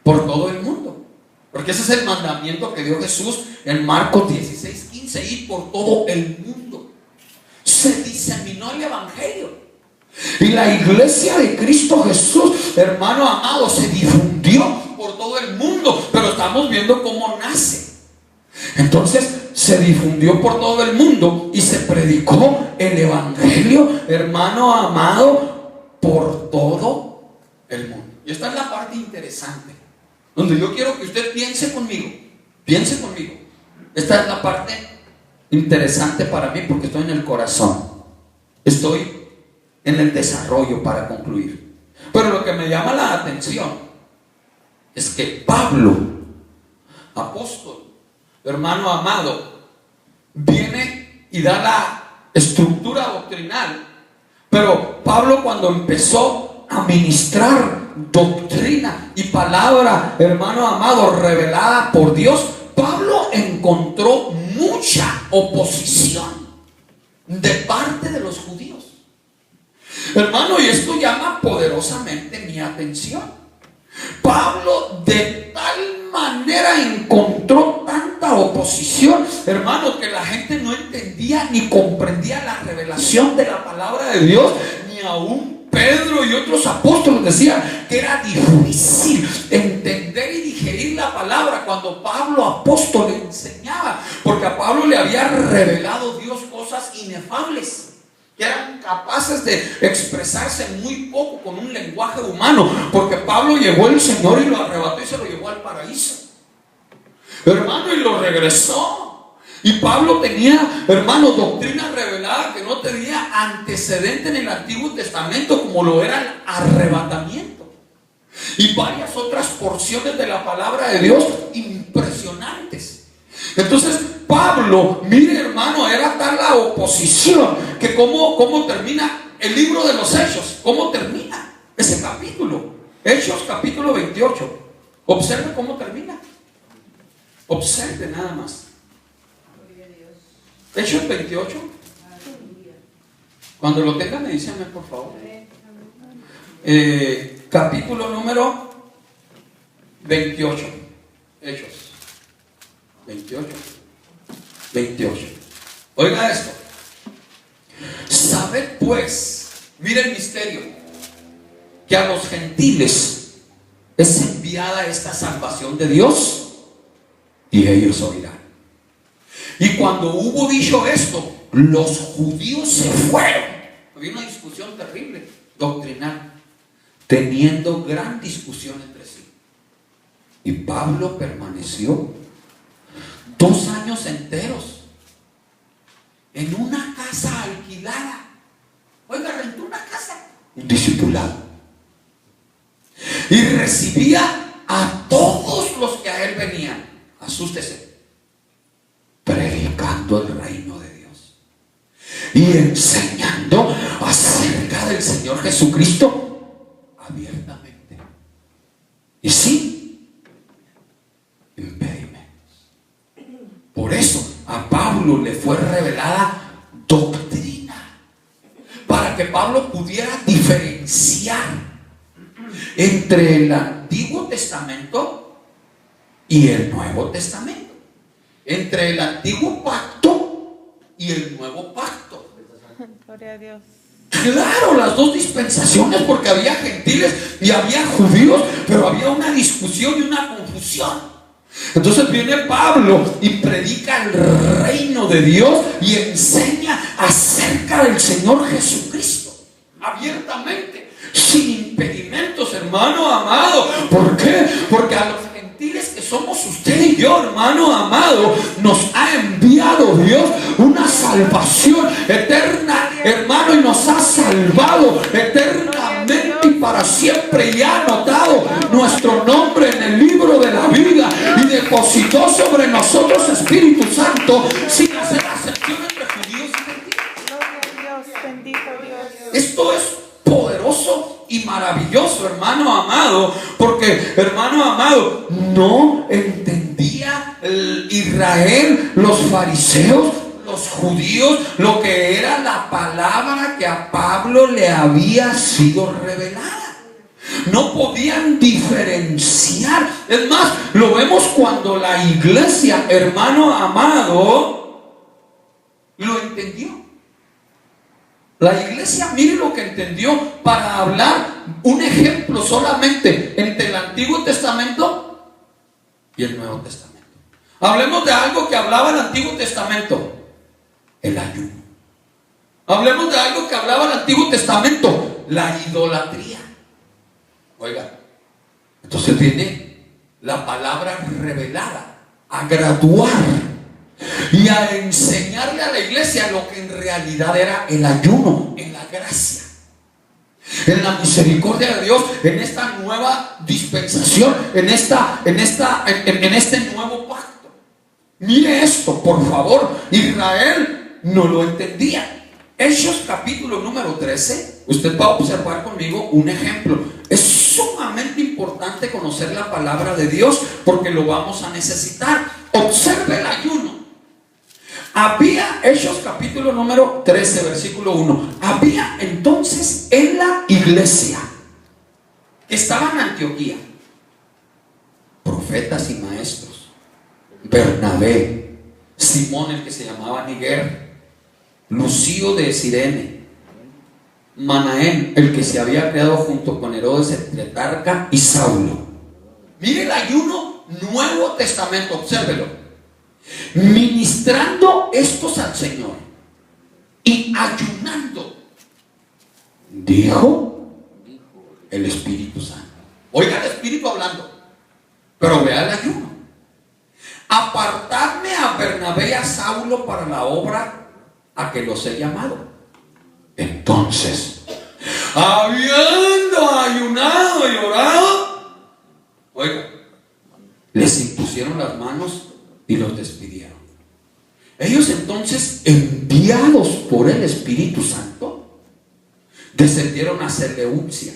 por todo el mundo. Porque ese es el mandamiento que dio Jesús en Marcos 16:15, ir por todo el mundo. Se diseminó el evangelio. Y la iglesia de Cristo Jesús, hermano amado, se difundió por todo el mundo, pero estamos viendo cómo nace. Entonces se difundió por todo el mundo y se predicó el evangelio, hermano amado, por todo el mundo. Y esta es la parte interesante, donde yo quiero que usted piense conmigo. Esta es la parte interesante para mí, porque estoy en el corazón, estoy en el desarrollo para concluir. Pero lo que me llama la atención es que Pablo, apóstol, hermano amado, viene y da la estructura doctrinal. Pero Pablo, cuando empezó a ministrar doctrina y palabra, hermano amado, revelada por Dios, Pablo encontró mucha oposición de parte de los judíos. Hermano, y esto llama poderosamente mi atención. Pablo de tal manera encontró tanta oposición, hermano, que la gente no entendía ni comprendía la revelación de la palabra de Dios. Ni aún Pedro y otros apóstoles decían que era difícil entender y digerir la palabra cuando Pablo, apóstol, enseñaba, porque a Pablo le había revelado Dios cosas inefables, que eran capaces de expresarse muy poco con un lenguaje humano, porque Pablo llegó el Señor y lo arrebató y se lo llevó al paraíso, hermano, y lo regresó. Y Pablo tenía, hermano, doctrina revelada que no tenía antecedente en el Antiguo Testamento, como lo era el arrebatamiento y varias otras porciones de la palabra de Dios impresionantes. Entonces Pablo, mire, hermano, era tal la oposición que cómo termina el libro de los Hechos. ¿Cómo termina ese capítulo? Hechos capítulo 28. Observe cómo termina. Observe nada más. Hechos 28. Cuando lo tengan me dicen, por favor. Capítulo número 28. Hechos 28. Oiga esto. Sabed pues, mire el misterio, que a los gentiles es enviada esta salvación de Dios, y ellos oirán. Y cuando hubo dicho esto, los judíos se fueron. Había una discusión terrible, doctrinal, teniendo gran discusión entre sí. Y Pablo permaneció 2 años enteros en una casa alquilada. Oiga, rentó una casa, un discipulado, y recibía a todos los que a él venían. Asústese, predicando el reino de Dios y enseñando acerca del Señor Jesucristo abiertamente y sin impedimentos. Por eso a Pablo le fue revelada doctrina, para que Pablo pudiera diferenciar entre el Antiguo Testamento y el Nuevo Testamento. entre el antiguo pacto y el nuevo pacto. Gloria a Dios. Claro, las dos dispensaciones, porque había gentiles y había judíos, pero había una discusión y una confusión. Entonces viene Pablo y predica el reino de Dios y enseña acerca del Señor Jesucristo abiertamente, sin impedimentos, hermano amado. ¿Por qué? Porque a los gentiles que somos usted y yo, hermano amado, nos ha enviado Dios una salvación eterna, hermano, y nos ha salvado eternamente y para siempre, y ha anotado nuestro nombre en el libro de la vida y depositó sobre nosotros Espíritu Santo sin hacer acepción entre judíos y gentiles. Gloria a Dios. Bendito Dios. Esto es poderoso y maravilloso, hermano amado, porque, hermano amado, no entendía Israel, los fariseos, los judíos, lo que era la palabra que a Pablo le había sido revelada. No podían diferenciar. Es más, lo vemos cuando la iglesia, hermano amado, lo entendió. La iglesia, mire lo que entendió para hablar un ejemplo solamente entre el Antiguo Testamento y el Nuevo Testamento. Hablemos de algo que hablaba el Antiguo Testamento: el ayuno. Hablemos de algo que hablaba el Antiguo Testamento: la idolatría. Oiga, entonces viene la palabra revelada a graduar y a enseñarle a la iglesia lo que en realidad era el ayuno, en la gracia, en la misericordia de Dios, en esta nueva dispensación, en este nuevo pacto. Mire esto, por favor. Israel no lo entendía. Hechos capítulo número 13, usted va a observar conmigo un ejemplo. Es sumamente importante conocer la palabra de Dios porque lo vamos a necesitar. Observe el ayuno. Había, Hechos capítulo número 13, versículo 1. Había entonces en la iglesia que estaba en Antioquía profetas y maestros: Bernabé, Simón, el que se llamaba Niger, Lucio de Cirene, Manaén, el que se había creado junto con Herodes el tetrarca, y Saulo. Mire el ayuno Nuevo Testamento, obsérvelo. Ministrando estos al Señor y ayunando, dijo el Espíritu Santo. Oiga el Espíritu hablando, pero vea el ayuno: apartadme a Bernabé y a Saulo para la obra a que los he llamado. Entonces, habiendo ayunado y orado, oiga, les impusieron las manos y los despidieron. Ellos entonces, enviados por el Espíritu Santo, descendieron a Seleucia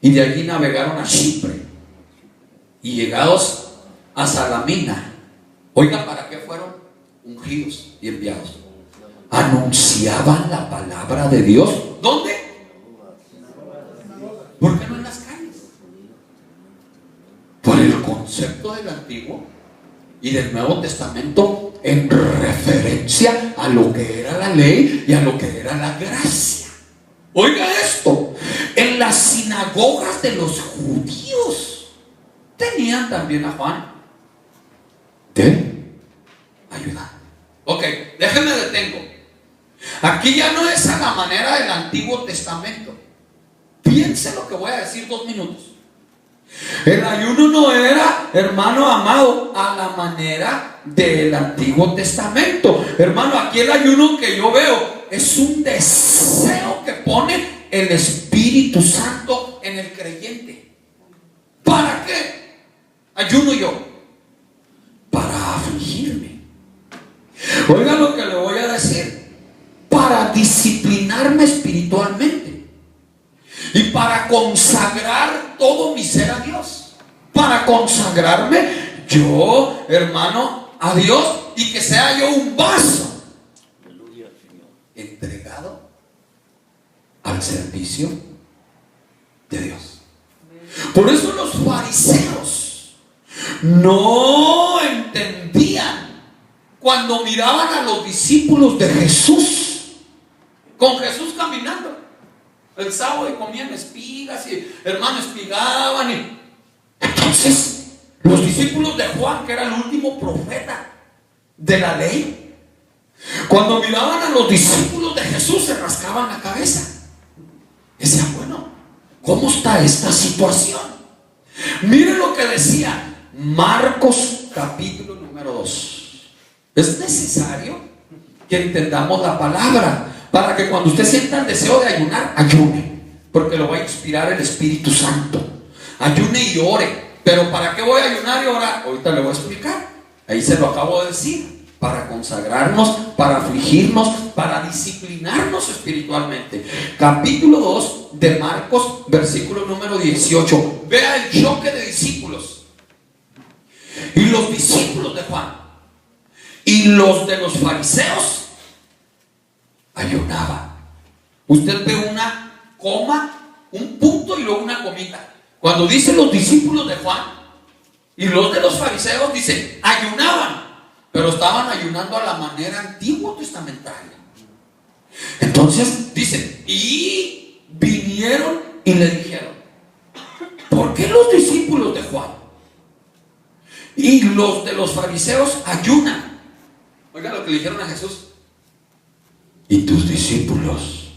y de allí navegaron a Chipre, y llegados a Salamina, oiga, ¿para qué fueron ungidos y enviados? Anunciaban la palabra de Dios. ¿Dónde? ¿Por qué no en las calles? Por el concepto del Antiguo y del Nuevo Testamento en referencia a lo que era la ley y a lo que era la gracia. Oiga esto: en las sinagogas de los judíos tenían también a Juan de ayudante. Ok, déjenme detengo. Aquí ya no es a la manera del Antiguo Testamento. Piense lo que voy a decir 2 minutos. El ayuno no era, hermano amado, a la manera del Antiguo Testamento. Hermano, aquí el ayuno que yo veo es un deseo que pone el Espíritu Santo en el creyente. ¿Para qué ayuno yo? Para afligirme. Oiga lo que le voy a decir: para disciplinarme espiritualmente y para consagrar todo mi ser a Dios. Para consagrarme yo, hermano, a Dios, y que sea yo un vaso entregado al servicio de Dios. Por eso los fariseos no entendían cuando miraban a los discípulos de Jesús, con Jesús caminando, el sábado y comían espigas y hermanos espigaban. Y entonces los discípulos de Juan, que era el último profeta de la ley, cuando miraban a los discípulos de Jesús se rascaban la cabeza. Decían, bueno, ¿cómo está esta situación? Miren lo que decía Marcos capítulo número 2. Es necesario que entendamos la palabra para que cuando usted sienta el deseo de ayunar, ayune, porque lo va a inspirar el Espíritu Santo. Ayune y ore. Pero ¿para qué voy a ayunar y orar? Ahorita le voy a explicar. Ahí se lo acabo de decir. Para consagrarnos, para afligirnos, para disciplinarnos espiritualmente. Capítulo 2 de Marcos, versículo número 18. Vea el choque de discípulos. Y los discípulos de Juan y los de los fariseos ayunaban. Usted ve una coma, un punto y luego una comita. Cuando dice los discípulos de Juan y los de los fariseos, dice ayunaban. Pero estaban ayunando a la manera antiguo testamentaria. Entonces dice, y vinieron y le dijeron, ¿por qué los discípulos de Juan y los de los fariseos ayunan? Oiga lo que le dijeron a Jesús. Y tus discípulos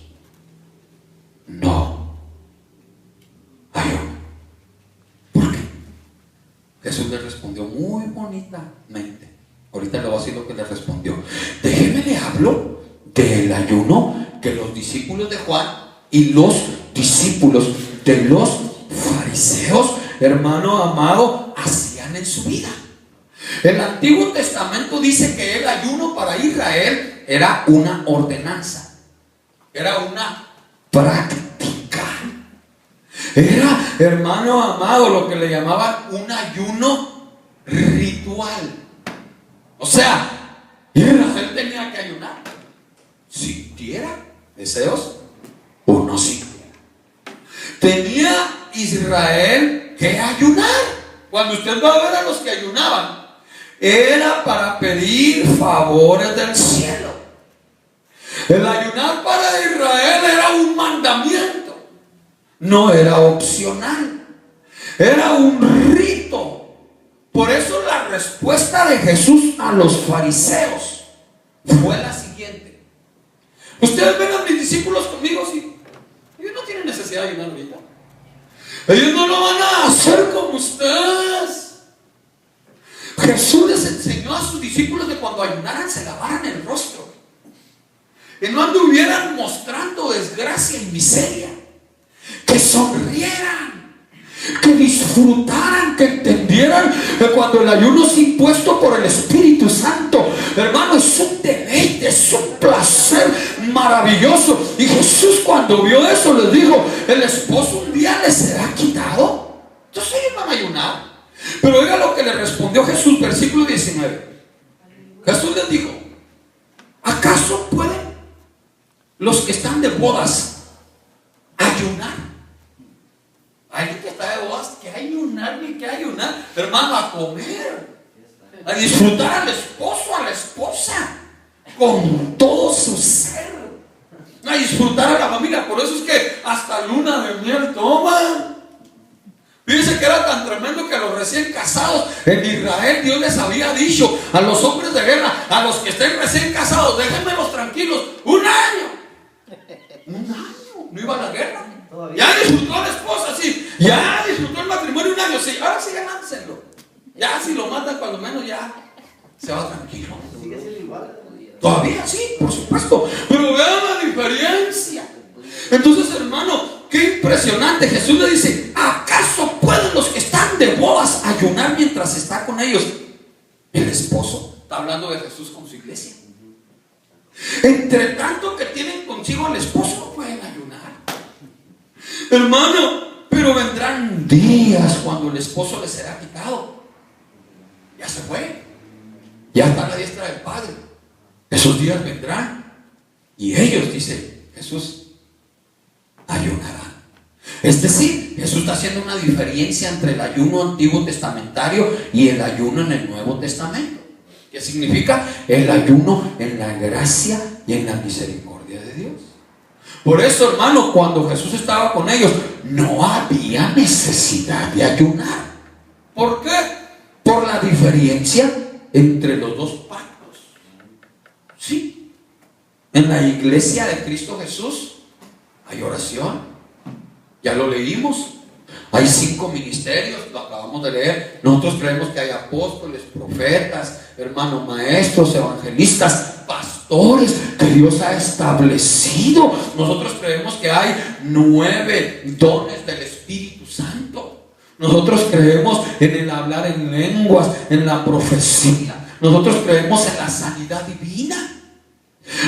no ayunan. ¿Por qué? Jesús le respondió muy bonitamente. Ahorita le voy a decir lo que le respondió. Déjeme le hablo del ayuno que los discípulos de Juan y los discípulos de los fariseos, hermano amado, hacían en su vida. El Antiguo Testamento dice que el ayuno para Israel era una ordenanza, era una práctica, era, hermano amado, lo que le llamaban un ayuno ritual. O sea, Israel tenía que ayunar, sintiera deseos o no sintiera. Tenía Israel que ayunar. Cuando usted va a ver a los que ayunaban, era para pedir favores del cielo. El ayunar para Israel era un mandamiento, no era opcional, era un rito. Por eso la respuesta de Jesús a los fariseos fue la siguiente. Ustedes ven a mis discípulos conmigo, sí. Ellos no tienen necesidad de ayunar ahorita. Ellos no lo van a hacer como ustedes. Jesús les enseñó a sus discípulos que cuando ayunaran se lavaran el rostro, que no anduvieran mostrando desgracia y miseria, que sonrieran, que disfrutaran, que entendieran que cuando el ayuno es impuesto por el Espíritu Santo, hermano, es un deleite, es un placer maravilloso. Y Jesús, cuando vio eso, les dijo: el esposo un día les será quitado. Entonces ellos van a ayunar. Pero oiga lo que le respondió Jesús, versículo 19. Jesús les dijo: ¿acaso pueden los que están de bodas ayunar? Alguien que está de bodas, que ayunar, ni que ayunar, hermano, a comer, a disfrutar al esposo, a la esposa, con todo su ser, a disfrutar a la familia. Por eso es que hasta luna de miel toman. Fíjense que era tan tremendo que a los recién casados en Israel, Dios les había dicho a los hombres de guerra, a los que estén recién casados, déjenmelos tranquilos, un año. No iba a la guerra. Ya disfrutó a la esposa, sí. Ya disfrutó el matrimonio un año, sí. Ahora sí, ganánselo. Ya si lo matan, cuando menos ya se va tranquilo. ¿Sigue siendo igual? Todavía sí, por supuesto. Pero vean la diferencia. Entonces, hermano, qué impresionante. Jesús le dice: ¿acaso pueden los que están de bodas ayunar mientras está con ellos el esposo? Está hablando de Jesús con su iglesia. Entre tanto que tienen consigo al esposo, no pueden ayunar. Hermano, pero vendrán días cuando el esposo les será quitado. Ya se fue, ya está a la diestra del Padre. Esos días vendrán y ellos, dice Jesús, ayunarán. Es decir, Jesús está haciendo una diferencia entre el ayuno antiguo testamentario y el ayuno en el Nuevo Testamento. ¿Qué significa? El ayuno en la gracia y en la misericordia de Dios. Por eso, hermano, cuando Jesús estaba con ellos, no había necesidad de ayunar. ¿Por qué? Por la diferencia entre los dos pactos. Sí. En la iglesia de Cristo Jesús hay oración. Ya lo leímos. Hay 5 ministerios, lo acabamos de leer. Nosotros creemos que hay apóstoles, profetas, hermanos maestros, evangelistas, pastores que Dios ha establecido. Nosotros creemos que hay 9 dones del Espíritu Santo. Nosotros creemos en el hablar en lenguas, en la profecía. Nosotros creemos en la sanidad divina.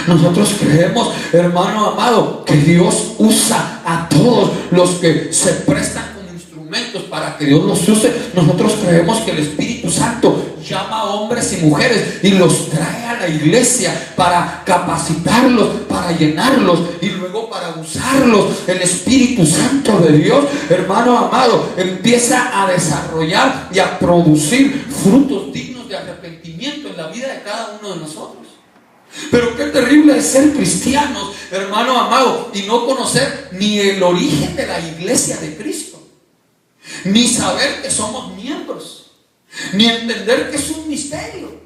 Nosotros creemos, hermano amado, que Dios usa a todos los que se prestan como instrumentos para que Dios los use. Nosotros creemos que el Espíritu Santo llama a hombres y mujeres y los trae a la iglesia para capacitarlos, para llenarlos y luego para usarlos. El Espíritu Santo de Dios, hermano amado, empieza a desarrollar y a producir frutos dignos de arrepentimiento en la vida de cada uno de nosotros. Pero qué terrible es ser cristianos, hermano amado, y no conocer ni el origen de la iglesia de Cristo, ni saber que somos miembros, ni entender que es un misterio,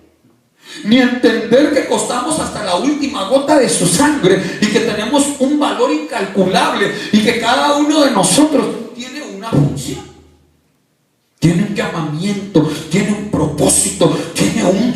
ni entender que costamos hasta la última gota de su sangre y que tenemos un valor incalculable y que cada uno de nosotros tiene una función, tiene un llamamiento, tiene un propósito, tiene un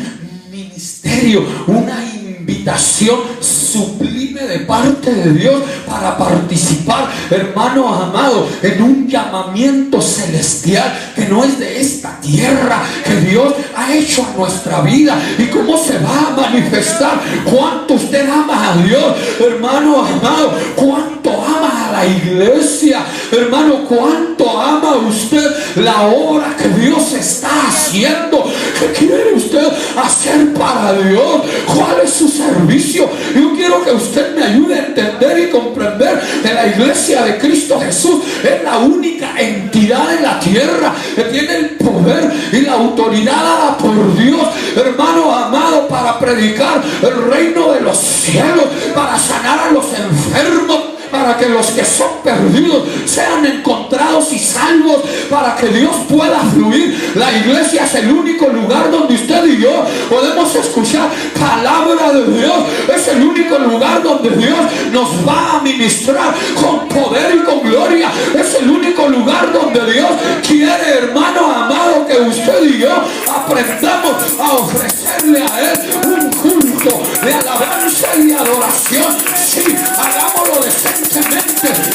ministerio, una invitación sublime de parte de Dios para participar, hermano amado, en un llamamiento celestial que no es de esta tierra, que Dios ha hecho a nuestra vida. ¿Y cómo se va a manifestar? ¿Cuánto usted ama a Dios, hermano amado? ¿Cuánto ama a la iglesia, hermano? ¿Cuánto ama usted la obra que Dios está haciendo? ¿Qué quiere usted hacer para Dios? ¿Cuál es su servicio? Yo quiero que usted me ayude a entender y comprender que la iglesia de Cristo Jesús es la única entidad en la tierra que tiene el poder y la autoridad dada por Dios, hermano amado, para predicar el reino de los cielos, para sanar a los enfermos, para que los que son perdidos sean encontrados y salvos, para que Dios pueda fluir. La iglesia es el único lugar donde usted y yo podemos escuchar palabra de Dios. Es el único lugar donde Dios nos va a ministrar con poder y con gloria. Es el único lugar donde Dios quiere, hermano amado, que usted y yo aprendamos a ofrecerle a Él un culto de alabanza y adoración. Sí, hagámoslo decentemente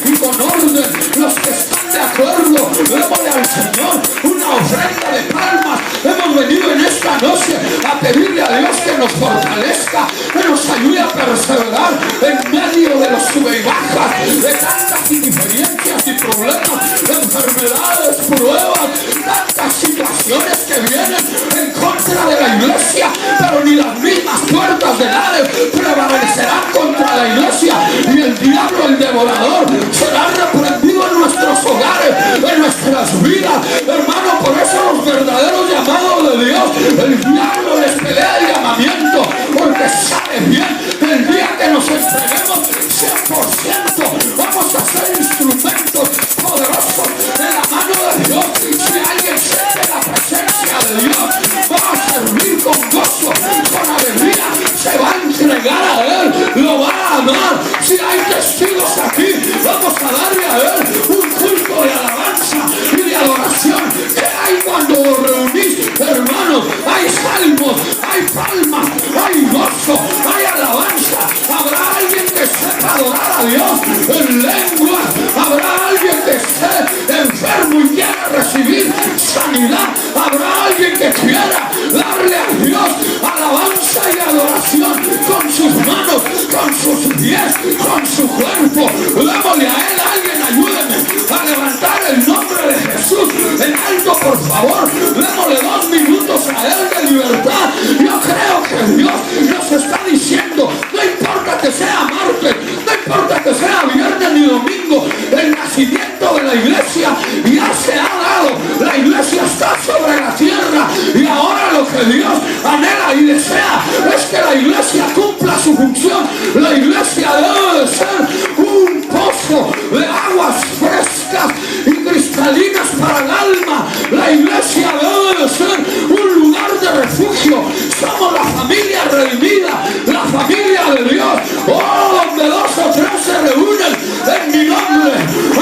y con orden. Los que están de acuerdo, démosle al Señor una ofrenda de palmas. Hemos venido en esta noche a pedirle a Dios que nos fortalezca, que nos ayude a perseverar en medio de los sube y bajas, de tantas indiferencias y problemas, enfermedades, pruebas, tantas situaciones que vienen en contra de la iglesia, pero ni las mismas puertas del Hades prevalecerán contra la iglesia, y el diablo, el devorador, será reprendido en nuestros hogares, en nuestras vidas, hermano. Por eso los verdaderos llamados de Dios, el diablo les pelea el llamamiento, porque sabe bien que el día que nos entreguemos 100% vamos a ser instrumentos poderosos en la mano de Dios. Si alguien siente la presencia de Dios, va a servir con gozo, con alegría, se va a entregar a Él, lo va a amar. Si hay testigos aquí, vamos a darle a Él un culto de alabanza y de adoración. ¿Qué hay cuando os reunís, hermanos? Hay salmos, hay palmas, hay gozo, hay alabanza. Habrá alguien que sepa adorar a Dios en lengua. Habrá alguien que esté enfermo y quiera recibir sanidad. Habrá alguien que quiera darle a Dios alabanza y adoración con sus manos, con sus pies, con su cuerpo. Démosle a Él. Alguien ayúdeme a levantar el nombre de Jesús en alto, por favor. Démosle 2 minutos a Él de libertad. Yo creo que Dios nos está diciendo, no importa que sea martes, no importa que sea viernes ni domingo, el nacimiento de la iglesia ya se ha dado. La iglesia está sobre la tierra y ahora lo que que Dios anhela y desea es que la iglesia cumpla su función. La iglesia debe de ser un pozo de aguas frescas y cristalinas para el alma. La iglesia debe de ser un lugar de refugio. Somos la familia redimida, la familia de Dios. Oh, donde 2 o 3 se reúnen en mi nombre,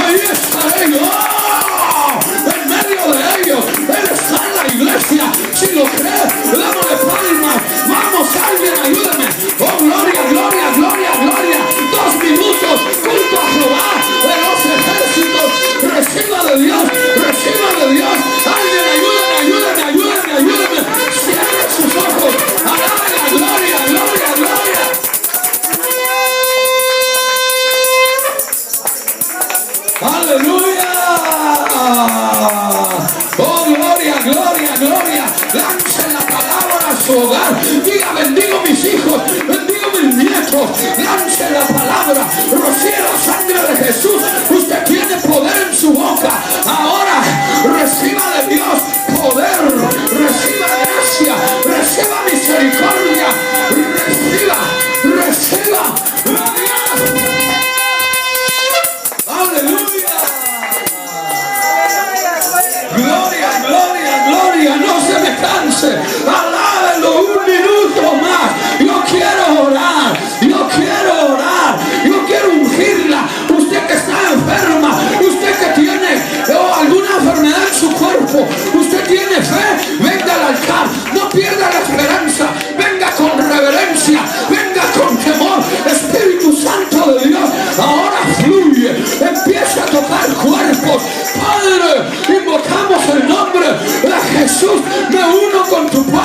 ahí estaré yo. Oh, en medio de ellos, Él está en la iglesia. Si lo cree, démosle palmas. Vamos, alguien, ayúdame. Oh, gloria, gloria, gloria, gloria. 2 minutos, culto a Jehová de los ejércitos. Reciba de Dios, reciba de Dios. Alguien, ayúdame, ayúdame, ayúdame, ayúdame. Cierre sus ojos. Alabe la gloria, gloria, gloria. Aleluya. Oh, gloria, gloria, gloria. Lance la palabra a su hogar. Diga, bendigo mis hijos, bendigo mis nietos. Lance la palabra. Rocíe la sangre de Jesús. Usted tiene poder en su boca. Ahora reciba de Dios poder. Reciba gracia. Reciba misericordia. Reciba, reciba. Aleluya. Gloria, gloria, gloria. No se me canse. Alábelo 1 minuto más. Yo quiero orar. Yo quiero orar. Yo quiero ungirla. Usted que está enferma. Usted que tiene alguna enfermedad en su cuerpo. Usted tiene fe. Venga al altar. No pierda la esperanza. Venga con reverencia. Venga con temor. Espíritu Santo de Dios. Ahora fluye. Empieza a tocar cuerpos. Padre, invocamos el nombre de Jesús. Me uno con tu Padre.